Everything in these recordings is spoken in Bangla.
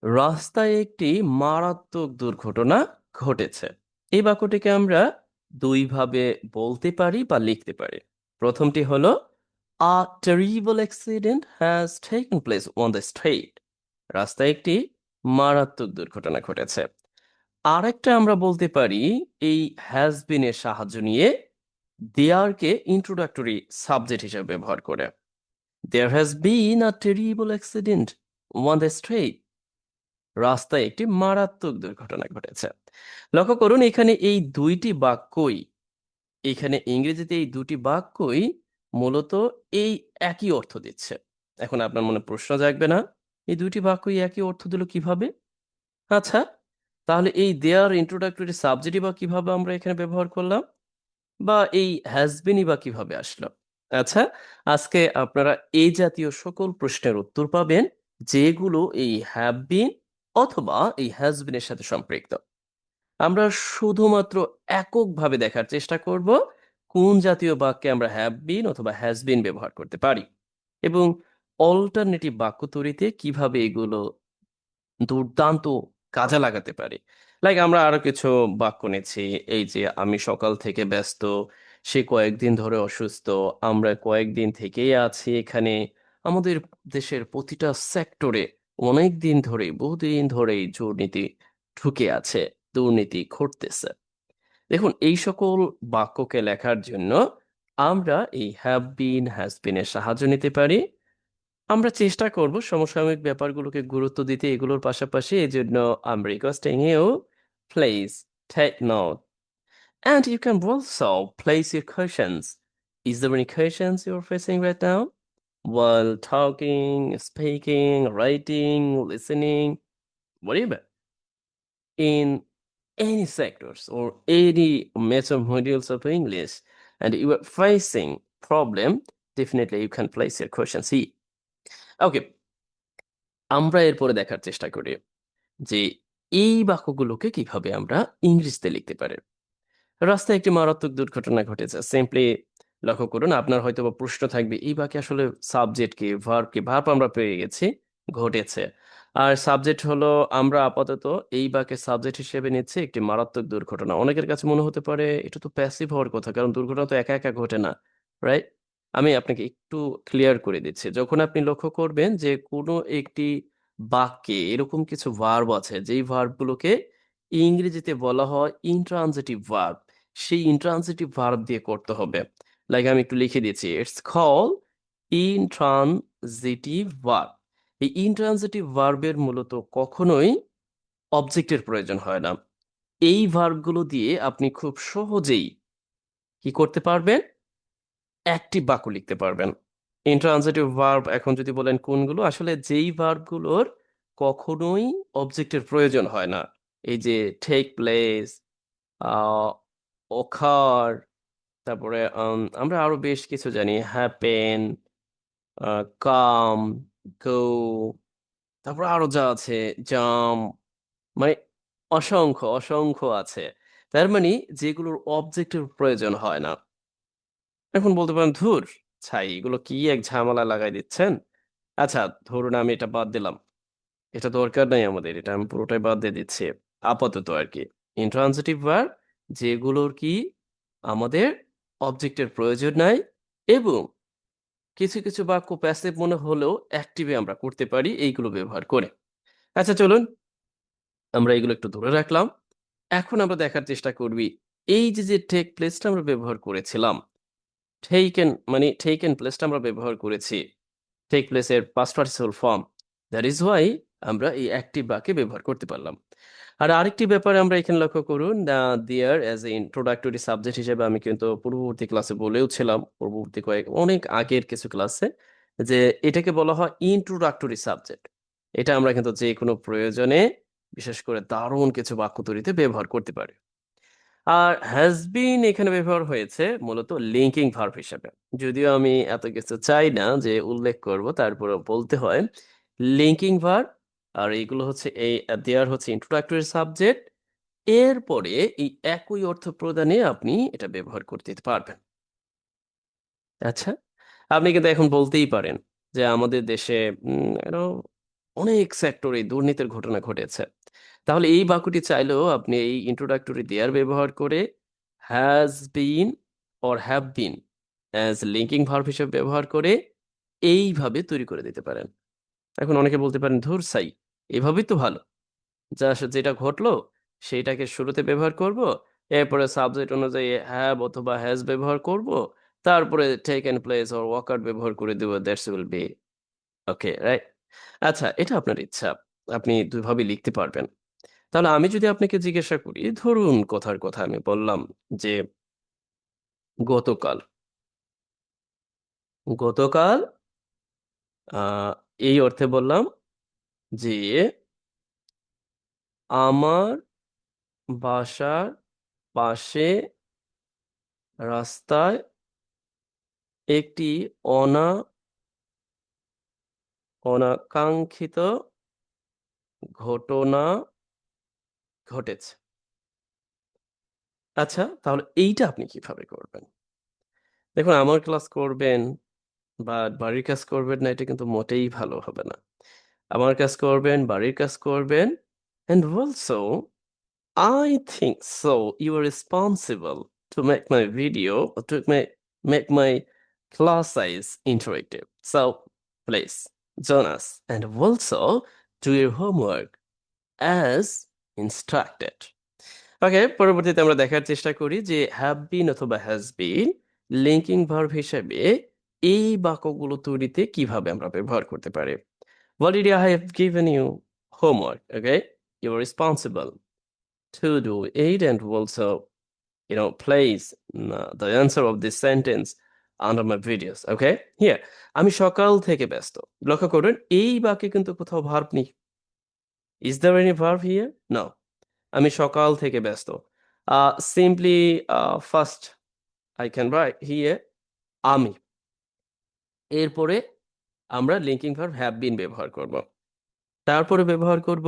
রাস্তায় একটি মারাত্মক দুর্ঘটনা ঘটেছে। এই বাক্যটিকে আমরা দুইভাবে বলতে পারি বা লিখতে পারি। প্রথমটি হলো a terrible accident has taken place on the street. রাস্তায় একটি মারাত্মক দুর্ঘটনা ঘটেছে। আরেকটা আমরা বলতে পারি এই হ্যাজ বিন এর সাহায্য নিয়ে দেয়ারকে ইন্ট্রোডাক্টরি সাবজেক্ট হিসেবে ব্যবহার করে। There has been a terrible accident on the street. রাস্তায় একটি মারাত্মক দুর্ঘটনা ঘটেছে। লক্ষ্য করুন এখানে এই দুইটি বাক্যই, এখানে ইংরেজিতে এই দুটি বাক্যই মূলত এই একই অর্থ দিচ্ছে। এখন আপনার মনে প্রশ্ন জাগবে না, এই দুইটি বাক্যই একই অর্থ দিল কিভাবে? আচ্ছা, তাহলে এই দেয়ার ইন্ট্রোডাক্টরি সাবজেক্টই বা কিভাবে আমরা এখানে ব্যবহার করলাম, বা এই হ্যাজ বিনই বা কিভাবে আসলো? আচ্ছা, আজকে আপনারা এই জাতীয় সকল প্রশ্নের উত্তর পাবেন যেগুলো এই হ্যাভ বিন অথবা এই হ্যাজ বিনের সাথে সম্পৃক্ত। আমরা শুধুমাত্র এককভাবে দেখার চেষ্টা করব কোন জাতীয় বাক্যে আমরা হ্যাভ বিন অথবা হ্যাজ বিন ব্যবহার করতে পারি, এবং অল্টারনেটিভ বাক্য তৈরিতে কিভাবে এগুলো দুর্দান্ত কাজে লাগাতে পারি। লাইক আমরা আরো কিছু বাক্য নিচ্ছি। এই যে আমি সকাল থেকে ব্যস্ত, সে কয়েকদিন ধরে অসুস্থ, আমরা কয়েকদিন থেকেই আছি এখানে, আমাদের দেশের প্রতিটা সেক্টরে অনেক দিন ধরে, বহুদিন ধরেই দুর্নীতি ঢুকে আছে, দুর্নীতি ঘটতেছে। দেখুন এই সকল বাক্যকে লেখার জন্য আমরা এই হ্যাভ বিন হ্যাজ বিন এর সাহায্য নিতে পারি। আমরা চেষ্টা করব সমসাময়িক ব্যাপারগুলোকে গুরুত্ব দিতে এগুলোর পাশাপাশি। এই জন্য I'm requesting you, please take note. And you can also place your questions. Is there any questions you're facing right now? While talking, speaking, writing, listening, whatever. In any sectors or any major modules of English, and you are facing problem, definitely you can place your questions here. Okay, আমরা এরপরে দেখার চেষ্টা করি যে এই বাক্যগুলোকে কিভাবে আমরা ইংরেজিতে লিখতে পারি। রাস্তায় একটি মারাত্মক দুর্ঘটনা ঘটেছে। সিম্পলি লক্ষ্য করুন, আপনার হয়তোবা প্রশ্ন থাকবে এই বাক্যে আসলে সাবজেক্ট কি, ভার্ব কি? ভার্ব আমরা পেয়ে গেছি, ঘটেছে। আর সাবজেক্ট হলো, আমরা আপাতত এই বাক্যের সাবজেক্ট হিসেবে নিচ্ছি একটি মারাত্মক দুর্ঘটনা। অনেকের কাছে মনে হতে পারে এটা তো প্যাসিভ হওয়ার কথা, কারণ দুর্ঘটনা তো একা একা ঘটে না, রাইট? আমি আপনাকে একটু ক্লিয়ার করে দিচ্ছি। যখন আপনি লক্ষ্য করবেন যে কোনো একটি বাক্যে এরকম কিছু ভার্ব আছে যেই ভার্বগুলোকে ইংরেজিতে বলা হয় ইন্ট্রানজিটিভ ভার্ব, সেই ইন্ট্রানজিটিভ ভার্ব দিয়ে করতে হবে। লাইক আমি একটু লিখে দিচ্ছি, ইটস কল ইন্ট্রানজিটিভ ভার্ব। এই ইন্ট্রানজিটিভ ভার্বের মূলত কখনোই অবজেক্টের প্রয়োজন হয় না। এই ভার্বগুলো দিয়ে আপনি খুব সহজেই কি করতে পারবেন? অ্যাক্টিভ বাক্য লিখতে পারবেন। ইন্ট্রানজিটিভ ভার্ব এখন যদি বলেন কোনগুলো, আসলে যেই ভার্বগুলোর কখনোই অবজেক্টের প্রয়োজন হয় না। এই যে টেক প্লেস, আহ ওখার, তারপরে আমরা আরো বেশ কিছু জানি, হ্যাপেন, কাম, গো, তারপর আরো যা আছে, জাম, মানে অসংখ্য অসংখ্য আছে। তার মানে যেগুলোর অবজেক্টের প্রয়োজন হয় না। এখন বলতে পারেন ধুর, ছাই, এগুলো কি এক ঝামেলা লাগাই দিচ্ছেন। আচ্ছা, ধরুন আমি এটা বাদ দিলাম, এটা দরকার নাই আমাদের, এটা আমি পুরোটাই বাদ দিয়ে দিচ্ছি আপাতত আর কি। ইন্ট্রানজিটিভ ভার্ব যেগুলোর কি আমাদের অবজেক্টের প্রয়োজন নাই, এবং কিছু কিছু বাক্য প্যাসিভ মনে হলেও অ্যাক্টিভে আমরা করতে পারি এইগুলো ব্যবহার করে। আচ্ছা চলুন আমরা এগুলো একটু ধরে রাখলাম। এখন আমরা দেখার চেষ্টা করবি এই যে যে টেক প্লেসটা আমরা ব্যবহার করেছিলাম, টেকেন মানে টেকেন প্লেসটা আমরা ব্যবহার করেছি টেক প্লেসের past participle form. That is Y আমরা এই অ্যাক্টিভ বাক্যে ব্যবহার করতে পারলাম। আর আরেকটি ব্যাপারে আমরা এখানে লক্ষ্য করুন, there as a introductory subject হিসেবে আমি কিন্তু পূর্ববর্তী ক্লাসে বলেও ছিলাম, পূর্ববর্তী অনেক আগের কিছু ক্লাসে, যে এটাকে বলা হয় ইন্ট্রোডাক্টরি সাবজেক্ট। এটা আমরা কিন্তু যে কোনো প্রয়োজনে, বিশেষ করে দারুণ কিছু বাক্য তৈরিতে ব্যবহার করতে পারি। আর হ্যাজ বিন এখানে ব্যবহার হয়েছে মূলত লিঙ্কিং ভার্ব হিসেবে। যদিও আমি এত কিছু চাই না যে উল্লেখ করব, তারপরে বলতে হয় লিঙ্কিং ভার্ব। আর এইগুলো হচ্ছে এই দেয়ার হচ্ছে ইন্ট্রোডাক্টরি সাবজেক্ট, এরপরে এই একই অর্থ প্রদানে আপনি এটা ব্যবহার করতে পারবেন। আচ্ছা, আপনি কিন্তু এখন বলতেই পারেন যে আমাদের দেশে অনেক সেক্টরে দুর্নীতির ঘটনা ঘটেছে। তাহলে এই বাক্যটি চাইলেও আপনি এই ইন্ট্রোডাক্টরি দেয়ার ব্যবহার করে has been or have been as linking verb হিসেবে ব্যবহার করে এইভাবে তৈরি করে দিতে পারেন। এখন অনেকে বলতে পারেন ধুর সাই, এভাবেই তো ভালো, যেটা ঘটলো সেইটাকে শুরুতে ব্যবহার করব, এরপরে সাবজেক্ট অনুযায়ী হ্যাভ অথবা হ্যাজ ব্যবহার করব, তারপরে টেকেন প্লেস অর ওয়াকার ব্যবহার করে দেবো, that's will be okay, right? আচ্ছা, এটা আপনার ইচ্ছা, আপনি দুইভাবে লিখতে পারবেন। তাহলে আমি যদি আপনাকে জিজ্ঞাসা করি, ধরুন কথার কথা আমি বললাম যে গতকাল, গতকাল আহ এই অর্থে বললাম যে আমার বাসার পাশে রাস্তায় একটি অনাকাঙ্ক্ষিত ঘটনা ঘটেছে। আচ্ছা, তাহলে এইটা আপনি কিভাবে করবেন? দেখুন, আমার ক্লাস করবেন বা বাড়ির কাজ করবেন না, এটা কিন্তু মোটেই ভালো হবে না। আমার কাজ করবেন, বাড়ির কাজ করবেন, and also I think so you are responsible to make my video, to make my class size interactive. So please join us and also do your homework as instructed. ওকে, পরবর্তীতে আমরা দেখার চেষ্টা করি যে হ্যাভ বিন অথবা হ্যাজ বিন লিঙ্কিং ভার্ব হিসেবে এই বাক্যগুলো তৈরিতে কিভাবে আমরা ব্যবহার করতে পারি। Already I have given you homework, okay? You are responsible to do it and also, place the answer of this sentence under my videos, okay? Here, আমি সকাল থেকে ব্যস্ত। লক্ষ্য করুন, এই বাক্যে কিন্তু কোথাও ভার্ব নেই। Is there any verb here? No. আমি সকাল থেকে ব্যস্ত। Simply, first I can write here আমি। এরপরে আমরা লিঙ্কিং ভার্ব হ্যাভ বিন ব্যবহার করব। তারপরে ব্যবহার করব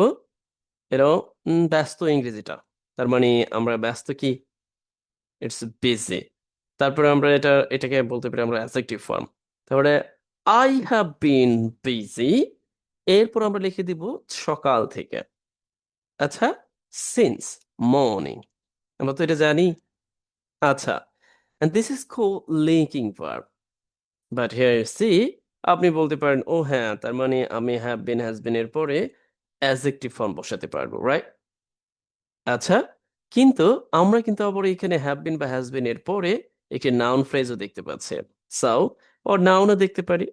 ব্যস্ত ইংরেজিটা। তার মানে আমরা ব্যস্ত কি? It's busy. তারপরে আমরা এটাকে বলতে পারি আমরা অ্যাডজেক্টিভ ফর্ম। তারপরে I have been busy। এরপর আমরা লিখে দিব সকাল থেকে। আচ্ছা, since morning। আমরা তো এটা জানি। আচ্ছা, and this is called linking verb. But here you see, আপনি বলতে পারেন ও হ্যাঁ, তার মানে আমি have been has been এর পরে adjective form বসাতে পারবো, রাইট? আচ্ছা, কিন্তু আমরা কিন্তু আবার এখানে have been বা has been এর পরে একটি noun phrase ও দেখতে পাচ্ছি। So, or noun ও দেখতে পারি।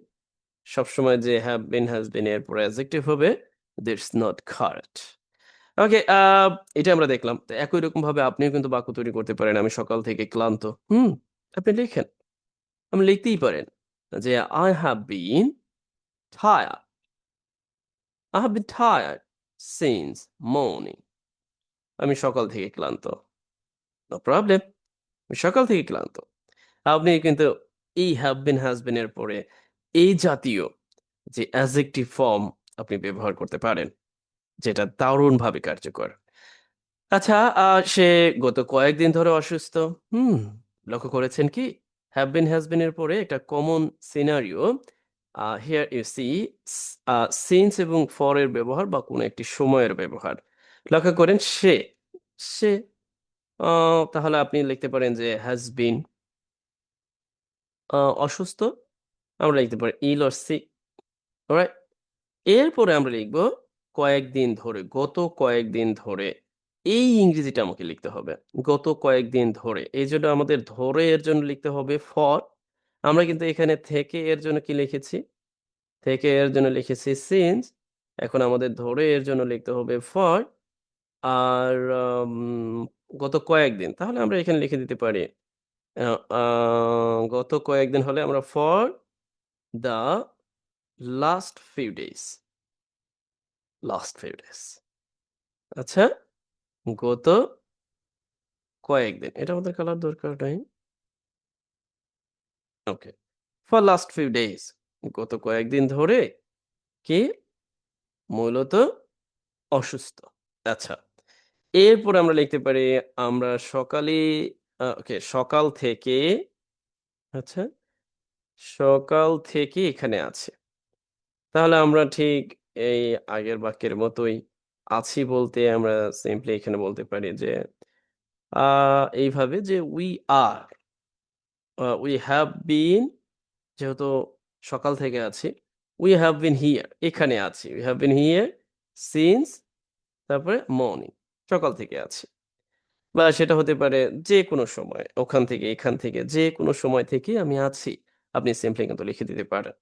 সবসময় যে have been has been এর পরে adjective হবে, that's not correct. ওকে, এটা আমরা দেখলাম। তো একই রকম ভাবে আপনিও কিন্তু বাক্য তৈরি করতে পারেন। আমি সকাল থেকে ক্লান্ত। আপনি লিখেন। আপনি লিখতেই পারেন যে I have been tired. I have been tired since morning. আমি সকাল থেকে ক্লান্ত। No problem. আমি সকাল থেকে ক্লান্ত। আপনি কিন্তু এই have been, has been এর পরে এই জাতীয় যে adjective form আপনি ব্যবহার করতে পারেন, যেটা দারুণভাবে কার্যকর। আচ্ছা, সে গত কয়েকদিন ধরে অসুস্থ। হুম, লক্ষ্য করেছেন কি? have been, has been এর পরে একটা common scenario, here you see since এবং for এর ব্যবহার বা কোনো একটি সময়ের ব্যবহার। লক্ষ্য করেন সে তাহলে আপনি লিখতে পারেন যে has been অসুস্থ। আমরা লিখতে পারি ill or sick, alright? এরপরে আমরা লিখব কয়েকদিন ধরে, গত কয়েকদিন ধরে। এই ইংরেজিটা আমাকে লিখতে হবে। গত কয়েকদিন ধরে। এইজন্য আমাদের ধরে এর জন্য লিখতে হবে for। আমরা কিন্তু এখানে থেকে এর জন্য কি লিখেছি? থেকে এর জন্য লিখেছি since। এখন আমাদের ধরে এর জন্য লিখতে হবে for। আর গত কয়েকদিন। তাহলে আমরা এখানে লিখে দিতে পারি আ আ গত কয়েকদিন হলে আমরা for the last few days, last few days। আচ্ছা, গত কয়েকদিন। এটা আমাদের কালার দরকার নাই। ওকে। For last few days, গত কয়েকদিন ধরে কে মূলত অসুস্থ। আচ্ছা। এরপরে আমরা লিখতে পারি আমরা সকালে ওকে, সকাল থেকে, আচ্ছা, সকাল থেকে এখানে আছে। তাহলে আমরা ঠিক এই আগের বাক্যের মতোই আছি বলতে আমরা সিম্পলি এখানে বলতে পারি যে এইভাবে যে উই হ্যাভ বিন, যেহেতু সকাল থেকে আছি, উই হ্যাভ বিন হিয়ার, এখানে আছি। We have been here since, তারপরে মর্নিং, সকাল থেকে আছি। বা সেটা হতে পারে যেকোনো সময়, ওখান থেকে, এখান থেকে, যেকোনো সময় থেকে আমি আছি। আপনি সিম্পলি কিন্তু লিখে দিতে পারেন।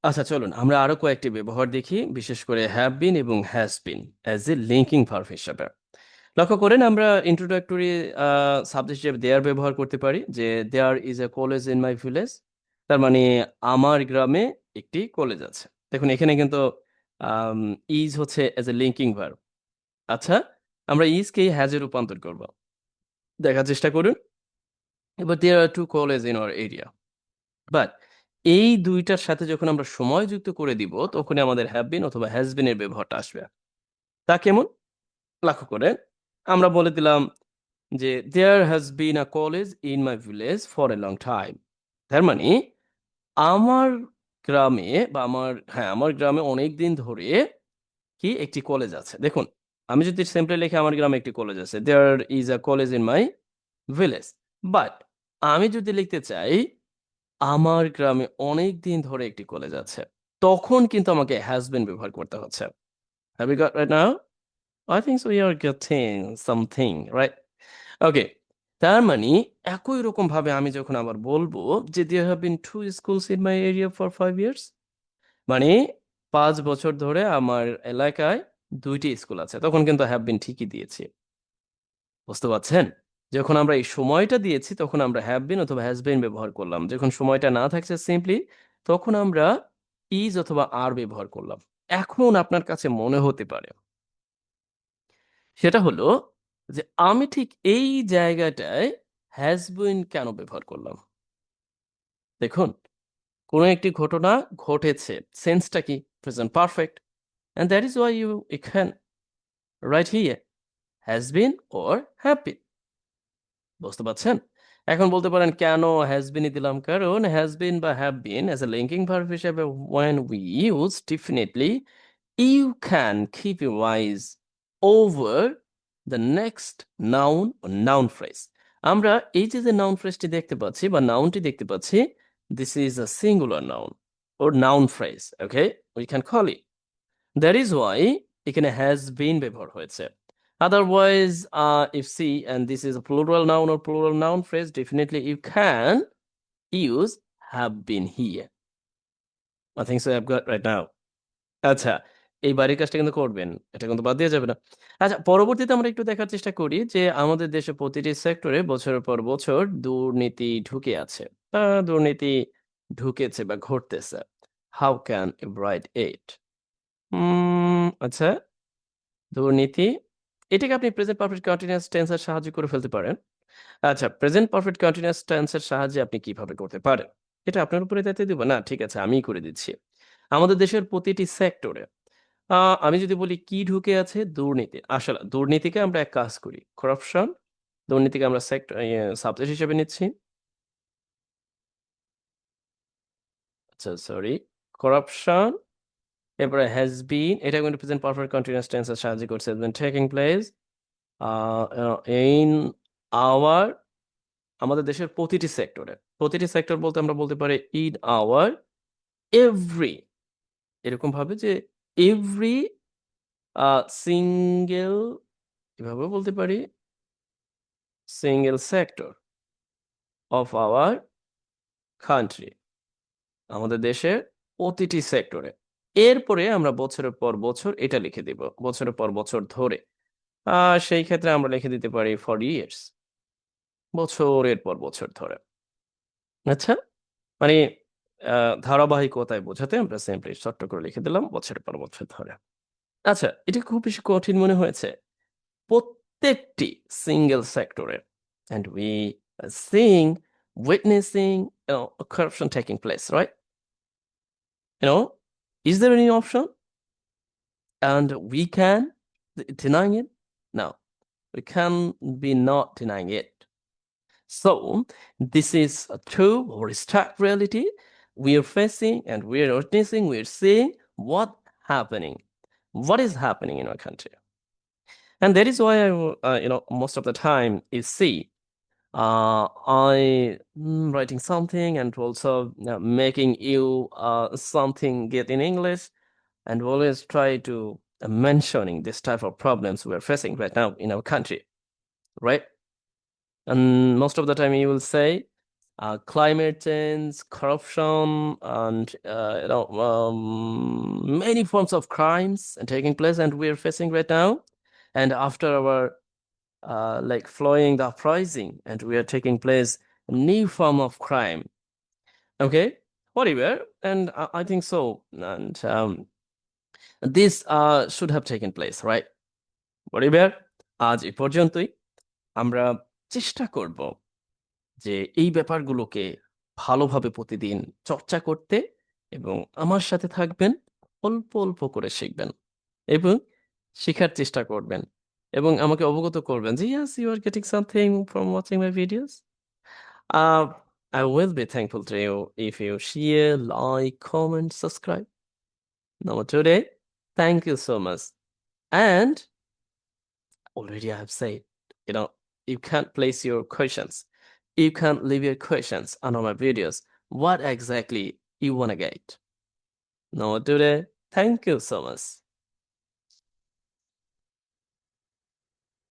আচ্ছা চলুন আমরা আরো কয়েকটি ব্যবহার দেখি, বিশেষ করে হ্যাভ বিন এবং has been as a linking verb হিসাবে। লক্ষ্য করেন আমরা ইন্ট্রোডাক্টরি সাবজেক্ট হিসেবে দেয়ার ব্যবহার করতে পারি, যে there is a college in my village. তার মানে আমার গ্রামে একটি কলেজ আছে। দেখুন এখানে কিন্তু ইজ হচ্ছে অ্যাজ এ লিঙ্কিং ভার্ব। আচ্ছা, আমরা ইজকে হ্যাজ এ রূপান্তর করব। দেখার চেষ্টা করুন। এবার there are two college in our area, but এই দুইটার সাথে যখন আমরা সময় যুক্ত করে দিব তখনই আমাদের হ্যাভ বিন অথবা হ্যাজ বিন এর ব্যবহারটা আসবে। তা কেমন? লক্ষ্য করেন আমরা বলে দিলাম যে there has been a college in my village for a long time. তার মানে আমার গ্রামে বা আমার গ্রামে অনেক দিন ধরে কি একটি কলেজ আছে। দেখুন আমি যদি সিম্পলি লিখি আমার গ্রামে একটি কলেজ আছে, there is a college in my village, but আমি যদি লিখতে চাই আমার গ্রামে অনেক দিন ধরে একটি কলেজ আছে, তখন কিন্তু আমাকে হ্যাজ বিন ব্যবহার করতে হচ্ছে। Have you got right now? I think so we are getting something, right? Okay, তার মানে একই রকম ভাবে আমি যখন আবার বলবো যে there have been 2 schools in my area for 5 years, মানে 5 বছর ধরে আমার এলাকায় 2টি স্কুল আছে, তখন কিন্তু have been ঠিকই দিয়েছি। বুঝতে পারছেন? যখন আমরা এই সময়টা দিয়েছি তখন আমরা have been অথবা has been ব্যবহার করলাম। যখন সময়টা না থাকছে সিম্পলি, তখন আমরা is অথবা are ব্যবহার করলাম। এখন আপনার কাছে মনে হতে পারে সেটা হলো যে আমি ঠিক এই জায়গাটায় হ্যাজ বিন কেন ব্যবহার করলাম? দেখুন, কোনো একটি ঘটনা ঘটেছে, সেন্সটা কি? Present perfect, and that is why you can write here has been or have been। বুঝতে পারছেন? এখন বলতে পারেন কেন হ্যাজ বিনই দিলাম? কারণ হ্যাজ বিন বা have been as a linking verb হিসেবে when we use definitely, you can keep your eyes over the next noun or noun phrase। আমরা এই যে noun phrase-টি দেখতে পাচ্ছি বা নাউনটি দেখতে পাচ্ছি, this is a singular noun or noun phrase, okay? We can call it। That is why এখানে has been ব্যবহার হয়েছে। Otherwise, if see and this is a plural noun or plural noun phrase, definitely you can use have been here। I think so I've got right now। আচ্ছা, এই বাড়ির কাজটা কিন্তু করবেন। এটা কিন্তু বাদ দেয়া যাবে না। আচ্ছা, পরবর্তীতে আমরা একটু দেখার চেষ্টা করি যে আমাদের দেশে প্রতিটি সেক্টরে বছরের পর বছর দুর্নীতি ঢুকে আছে। দুর্নীতি ঢুকেছে বা ঘটতেছে। How can you write it? আচ্ছা, দুর্নীতি এটাকে আপনি প্রেজেন্ট পারফেক্ট কন্টিনিউয়াস টেন্স এর সাহায্যে করে ফেলতে পারেন। আচ্ছা, প্রেজেন্ট পারফেক্ট কন্টিনিউয়াস টেন্স এর সাহায্যে আপনি কিভাবে করতে পারেন? এটা আপনার উপরে দায়িত্ব দিব? না, ঠিক আছে, আমিই করে দিচ্ছি। আমাদের দেশের প্রতিটি সেক্টরে আ আমি যদি বলি কি ঢুকে আছে? দুর্নীতি। আসলে দুর্নীতিকে আমরা এক কাজ করি। করাপশন, দুর্নীতিকে আমরা সাবজেক্ট হিসেবে নিচ্ছি। আচ্ছা সরি। করাপশন, এরপরে হ্যাজ বিন, এটা কিন্তু প্রেজেন্ট পারফেক্ট কন্টিনিউয়াস টেন্স এর সাহায্যে করছে। has been taking place a a in our, আমাদের দেশের প্রতিটি সেক্টরে। প্রতিটি সেক্টর বলতে আমরা বলতে পারি in our every, এরকম ভাবে যে every single, এভাবেও বলতে পারি single sector of our country, আমাদের দেশের প্রতিটি সেক্টরে। এরপরে আমরা বছরের পর বছর এটা লিখে দিব। বছরের পর বছর ধরে। সেই ক্ষেত্রে আমরা লিখে দিতে পারি for years, বছরের পর বছর ধরে। আচ্ছা? মানে আ ধারাবাহিকতায় বোঝাতে আমরা সিম্পলি ছোট্ট করে লিখে দিলাম বছরের পর বছর ধরে। আচ্ছা, এটা খুব বেশি কঠিন মনে হয়েছে? প্রত্যেকটি সিঙ্গেল সেক্টরে, and we are seeing, witnessing, corruption taking place, right? Is there any option and we can denying it? No, we can be not denying it। So this is a true or stark reality we are facing and we are witnessing, we are seeing what happening, what is happening in our country. And that is why most of the time you see I writing something and also making you something get in English, and always try to mentioning this type of problems we're facing right now in our country, right? And most of the time you will say climate change, corruption, and many forms of crimes taking place and we're facing right now. And after our like flowing the uprising, and we are taking place a new form of crime. Okay, whatever, and I think so. And this should have taken place, right? whatever, আজ এ পর্যন্তই। আমরা চেষ্টা করব যে এই ব্যাপারগুলোকে ভালোভাবে প্রতিদিন চর্চা করতে, এবং আমার সাথে থাকবেন, অল্প অল্প করে শিখবেন এবং শেখার চেষ্টা করবেন এবং আমাকে অবগত করবেন যে yes you are getting something from watching my videos. uh, I will be thankful to you if you share, like, comment, subscribe. Now today, thank you so much. And already I have said, you can't place your questions. You can't leave your questions under my videos. What exactly you want to get? Now today, thank you so much.